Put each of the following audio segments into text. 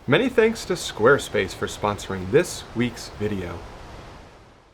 Many thanks to Squarespace for sponsoring this week's video.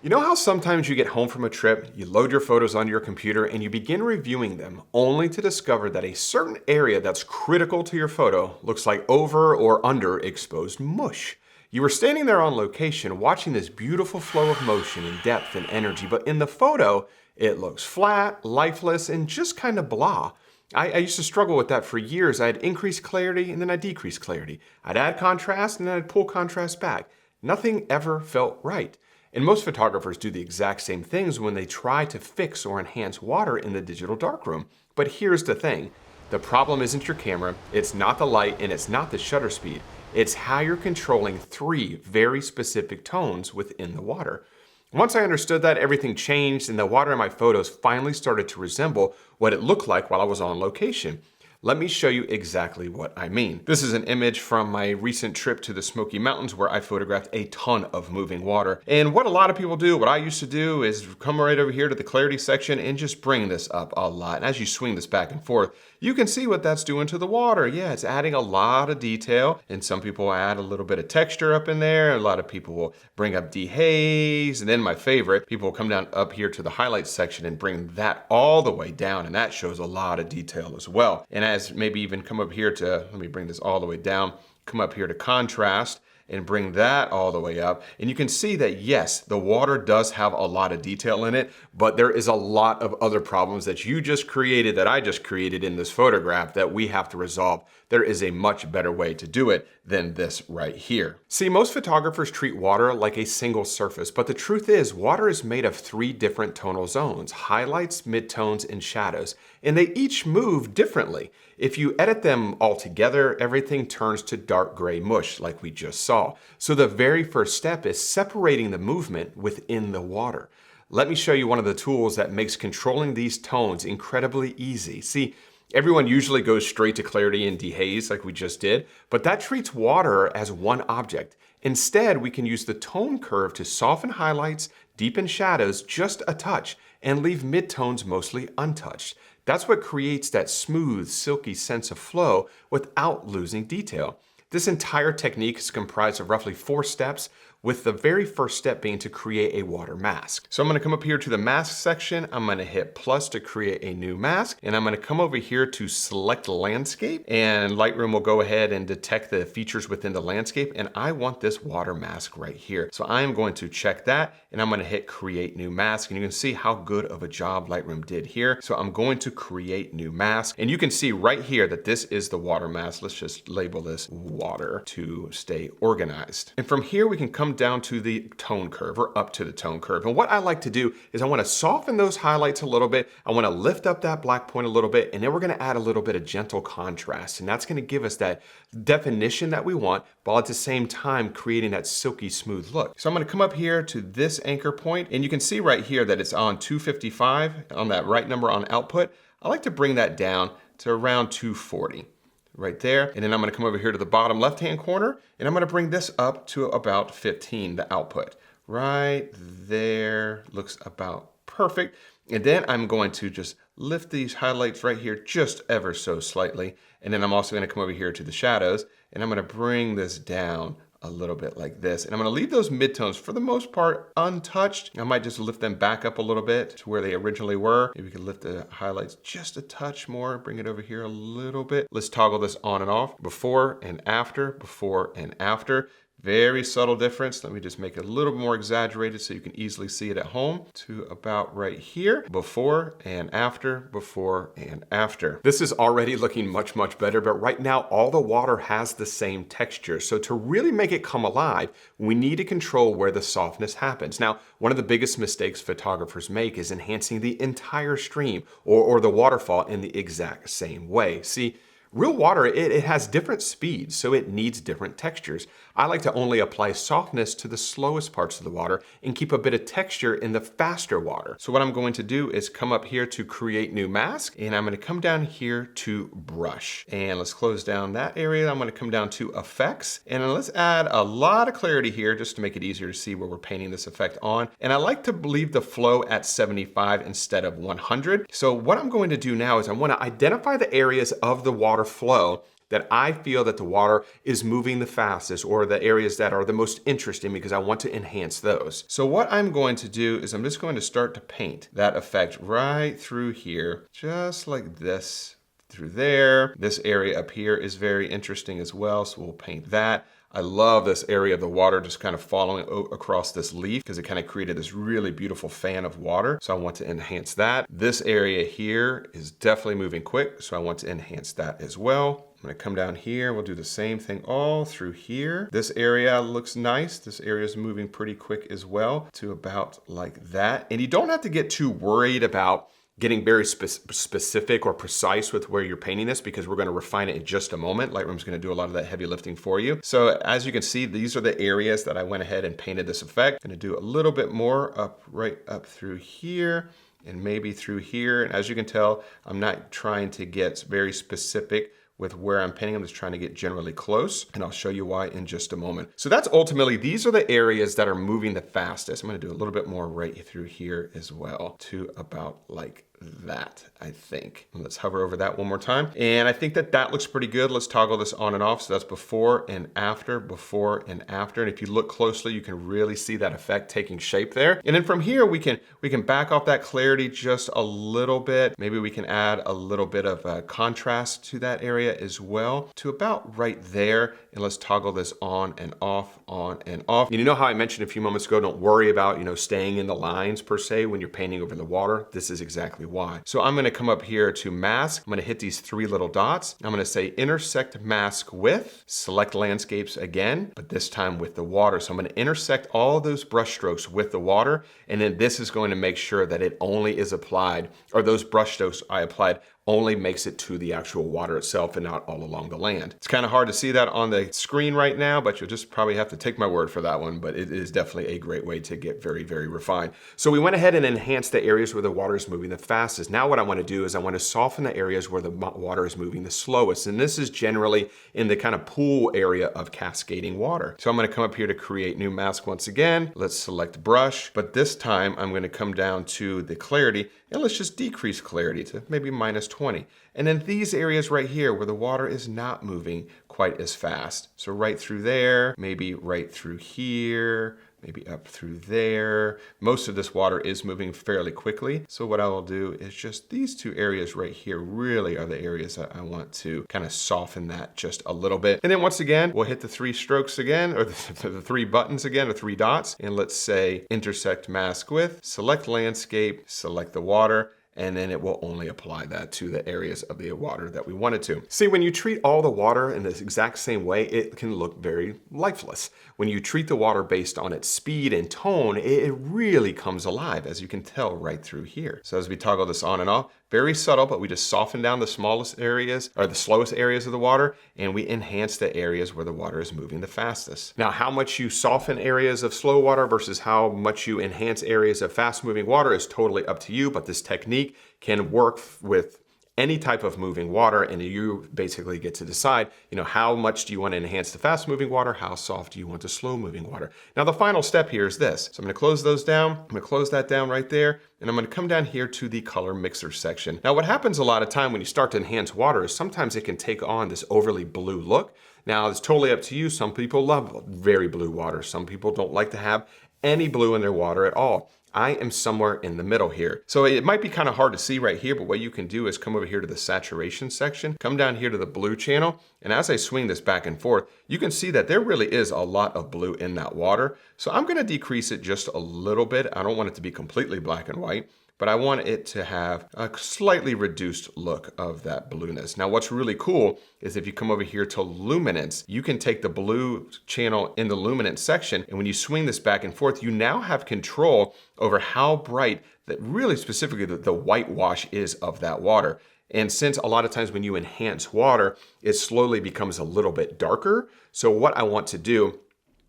You know how sometimes you get home from a trip, you load your photos onto your computer, and you begin reviewing them, only to discover that a certain area that's critical to your photo looks like over or under exposed mush. You were standing there on location, watching this beautiful flow of motion and depth and energy, but in the photo, it looks flat, lifeless, and just kind of blah. I used to struggle with that for years. I'd increase clarity and then I'd decrease clarity. I'd add contrast and then I'd pull contrast back. Nothing ever felt right. And most photographers do the exact same things when they try to fix or enhance water in the digital darkroom. But here's the thing. The problem isn't your camera, it's not the light, and it's not the shutter speed. It's how you're controlling three very specific tones within the water. Once I understood that, everything changed and the water in my photos finally started to resemble what it looked like while I was on location. Let me show you exactly what I mean. This is an image from my recent trip to the Smoky Mountains where I photographed a ton of moving water. And what a lot of people do, what I used to do, is come right over here to the clarity section and just bring this up a lot. And as you swing this back and forth, you can see what that's doing to the water. Yeah, it's adding a lot of detail, and some people add a little bit of texture up in there. A lot of people will bring up dehaze, and then my favorite, people will come down up here to the highlights section and bring that all the way down, and that shows a lot of detail as well. And as maybe even come up here to, let me bring this all the way down, come up here to contrast, and bring that all the way up. And you can see that yes, the water does have a lot of detail in it, but there is a lot of other problems that you just created, that I just created in this photograph, that we have to resolve. There is a much better way to do it than this right here. See, most photographers treat water like a single surface, but the truth is water is made of three different tonal zones: highlights, midtones, and shadows, and they each move differently. If you edit them all together, everything turns to dark gray mush like we just saw. So the very first step is separating the movement within the water. Let me show you one of the tools that makes controlling these tones incredibly easy. See, everyone usually goes straight to clarity and dehaze like we just did, but that treats water as one object. Instead, we can use the tone curve to soften highlights, deepen shadows just a touch, and leave midtones mostly untouched. That's what creates that smooth, silky sense of flow without losing detail. This entire technique is comprised of roughly 4 steps, with the very first step being to create a water mask. So I'm gonna come up here to the mask section, I'm gonna hit plus to create a new mask, and I'm gonna come over here to select landscape, and Lightroom will go ahead and detect the features within the landscape, and I want this water mask right here. So I'm going to check that, and I'm gonna hit create new mask, and you can see how good of a job Lightroom did here. So I'm going to create new mask, and you can see right here that this is the water mask. Let's just label this water to stay organized. And from here we can come down to the tone curve, or up to the tone curve. And what I like to do is I want to soften those highlights a little bit. I want to lift up that black point a little bit, and then we're going to add a little bit of gentle contrast. And that's going to give us that definition that we want, while at the same time creating that silky smooth look. So I'm going to come up here to this anchor point, and you can see right here that it's on 255 on that right number on output. I like to bring that down to around 240. Right there. And then I'm gonna come over here to the bottom left-hand corner, and I'm gonna bring this up to about 15, the output. Right there, looks about perfect. And then I'm going to just lift these highlights right here just ever so slightly. And then I'm also gonna come over here to the shadows, and I'm gonna bring this down a little bit like this. And I'm gonna leave those midtones for the most part untouched. I might just lift them back up a little bit to where they originally were. Maybe we can lift the highlights just a touch more, bring it over here a little bit. Let's toggle this on and off. Before and after, before and after. Very subtle difference. Let me just make it a little more exaggerated so you can easily see it at home, to about right here. Before and after, before and after. This is already looking much, much better, but right now all the water has the same texture. So to really make it come alive, we need to control where the softness happens. Now, one of the biggest mistakes photographers make is enhancing the entire stream or the waterfall in the exact same way. See, real water, it has different speeds, so it needs different textures. I like to only apply softness to the slowest parts of the water and keep a bit of texture in the faster water. So what I'm going to do is come up here to create new mask, and I'm going to come down here to brush. And let's close down that area. I'm going to come down to effects, and let's add a lot of clarity here just to make it easier to see where we're painting this effect on. And I like to leave the flow at 75 instead of 100. So what I'm going to do now is I want to identify the areas of the water flow that I feel that the water is moving the fastest, or the areas that are the most interesting, because I want to enhance those. So what I'm going to do is I'm just going to start to paint that effect right through here, just like this, through there. This area up here is very interesting as well, so we'll paint that. I love this area of the water just kind of following across this leaf, because it kind of created this really beautiful fan of water. So I want to enhance that. This area here is definitely moving quick, so I want to enhance that as well. I'm gonna come down here, we'll do the same thing all through here. This area looks nice. This area is moving pretty quick as well, to about like that. And you don't have to get too worried about getting very specific or precise with where you're painting this, because we're going to refine it in just a moment. Lightroom's going to do a lot of that heavy lifting for you. So as you can see, these are the areas that I went ahead and painted this effect. I'm going to do a little bit more right up through here, and maybe through here. And as you can tell, I'm not trying to get very specific with where I'm painting. I'm just trying to get generally close, and I'll show you why in just a moment. So that's ultimately, these are the areas that are moving the fastest. I'm going to do a little bit more right through here as well, to about like that, I think. Let's hover over that one more time. And I think that that looks pretty good. Let's toggle this on and off. So that's before and after, before and after. And if you look closely, you can really see that effect taking shape there. And then from here, we can back off that clarity just a little bit. Maybe we can add a little bit of contrast to that area as well, to about right there. And let's toggle this on and off, on and off. And you know how I mentioned a few moments ago, don't worry about, staying in the lines per se when you're painting over the water. This is exactly why. So I'm going to come up here to mask. I'm going to hit these three little dots. I'm going to say intersect mask with, select landscapes again, but this time with the water. So I'm going to intersect all those brush strokes with the water. And then this is going to make sure that it only is applied, or those brush strokes I applied only makes it to the actual water itself and not all along the land. It's kind of hard to see that on the screen right now, but you'll just probably have to take my word for that one, but it is definitely a great way to get very, very refined. So we went ahead and enhanced the areas where the water is moving the fastest. Now what I want to do is I want to soften the areas where the water is moving the slowest. And this is generally in the kind of pool area of cascading water. So I'm going to come up here to create new mask once again. Let's select brush, but this time I'm going to come down to the clarity, and let's just decrease clarity to maybe -20. And then these areas right here where the water is not moving quite as fast. So right through there, maybe right through here, maybe up through there. Most of this water is moving fairly quickly. So what I will do is just these two areas right here really are the areas that I want to kind of soften that just a little bit. And then once again, we'll hit the three strokes again, or the three buttons again, or three dots. And let's say intersect mask with, select landscape, select the water, and then it will only apply that to the areas of the water that we want it to. See, when you treat all the water in this exact same way, it can look very lifeless. When you treat the water based on its speed and tone, it really comes alive, as you can tell right through here. So as we toggle this on and off, very subtle, but we just soften down the smallest areas, or the slowest areas of the water, and we enhance the areas where the water is moving the fastest. Now, how much you soften areas of slow water versus how much you enhance areas of fast moving water is totally up to you, but this technique can work with any type of moving water, and you basically get to decide, how much do you want to enhance the fast moving water? How soft do you want the slow moving water? Now, the final step here is this. So I'm going to close those down. I'm going to close that down right there. And I'm going to come down here to the color mixer section. Now, what happens a lot of time when you start to enhance water is sometimes it can take on this overly blue look. Now, it's totally up to you. Some people love very blue water. Some people don't like to have any blue in their water at all. I am somewhere in the middle here. So it might be kind of hard to see right here, but what you can do is come over here to the saturation section, come down here to the blue channel, and as I swing this back and forth, you can see that there really is a lot of blue in that water. So I'm gonna decrease it just a little bit. I don't want it to be completely black and white, but I want it to have a slightly reduced look of that blueness. Now, what's really cool is if you come over here to luminance, you can take the blue channel in the luminance section, and when you swing this back and forth, you now have control over how bright, that really specifically the whitewash is of that water. And since a lot of times when you enhance water, it slowly becomes a little bit darker. So what I want to do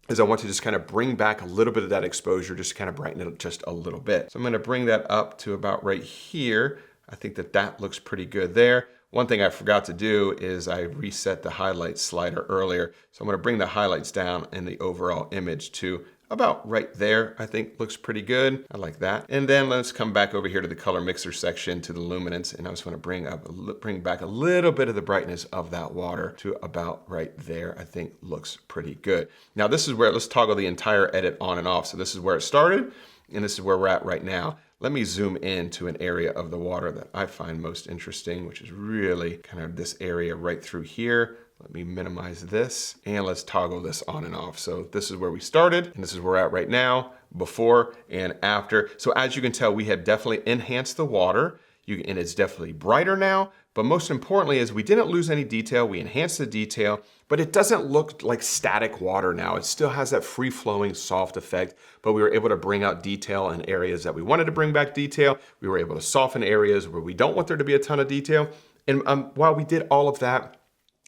is I want to just kind of bring back a little bit of that exposure, just to kind of brighten it up just a little bit. So I'm going to bring that up to about right here. I think that looks pretty good there. One thing I forgot to do is I reset the highlight slider earlier. So I'm going to bring the highlights down in the overall image to about right there, I think looks pretty good. I like that. And then let's come back over here to the color mixer section, to the luminance, and I just want to bring back a little bit of the brightness of that water to about right there. I think looks pretty good. Now this is where, let's toggle the entire edit on and off. So this is where it started, and this is where we're at right now. Let me zoom in to an area of the water that I find most interesting, which is really kind of this area right through here. Let me minimize this, and let's toggle this on and off. So this is where we started, and this is where we're at right now, before and after. So as you can tell, we have definitely enhanced the water, and it's definitely brighter now. But most importantly is we didn't lose any detail. We enhanced the detail, but it doesn't look like static water now. It still has that free-flowing soft effect, but we were able to bring out detail in areas that we wanted to bring back detail. We were able to soften areas where we don't want there to be a ton of detail. And while we did all of that,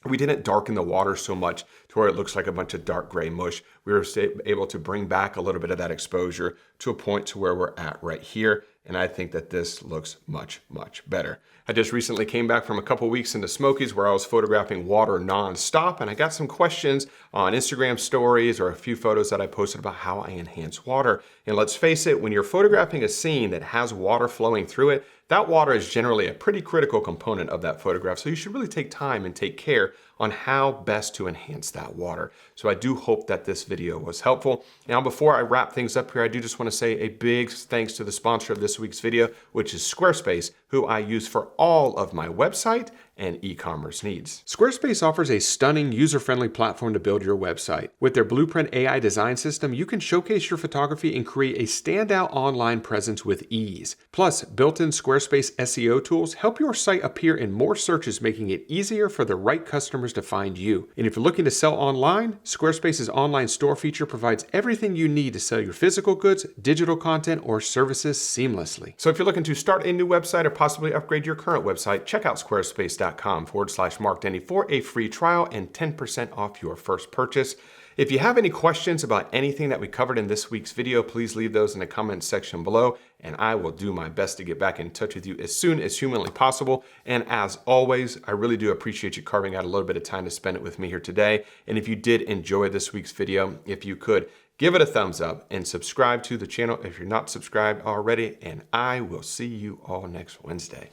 we didn't darken the water so much to where it looks like a bunch of dark gray mush. We were able to bring back a little bit of that exposure to a point to where we're at right here. And I think that this looks much, much better. I just recently came back from a couple weeks in the Smokies where I was photographing water non-stop, and I got some questions on Instagram stories or a few photos that I posted about how I enhance water. And let's face it, when you're photographing a scene that has water flowing through it, that water is generally a pretty critical component of that photograph. So you should really take time and take care on how best to enhance that water. So I do hope that this video was helpful. Now, before I wrap things up here, I do just want to say a big thanks to the sponsor of this week's video, which is Squarespace, who I use for all of my website and e-commerce needs. Squarespace offers a stunning, user-friendly platform to build your website. With their Blueprint AI design system, you can showcase your photography and create a standout online presence with ease. Plus, built-in Squarespace SEO tools help your site appear in more searches, making it easier for the right customers to find you. And if you're looking to sell online, Squarespace's online store feature provides everything you need to sell your physical goods, digital content, or services seamlessly. So if you're looking to start a new website or possibly upgrade your current website, check out squarespace.com/Mark Denney for a free trial and 10% off your first purchase. If you have any questions about anything that we covered in this week's video, please leave those in the comments section below, and I will do my best to get back in touch with you as soon as humanly possible. And as always, I really do appreciate you carving out a little bit of time to spend it with me here today. And if you did enjoy this week's video, if you could, give it a thumbs up and subscribe to the channel if you're not subscribed already, and I will see you all next Wednesday.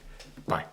Bye.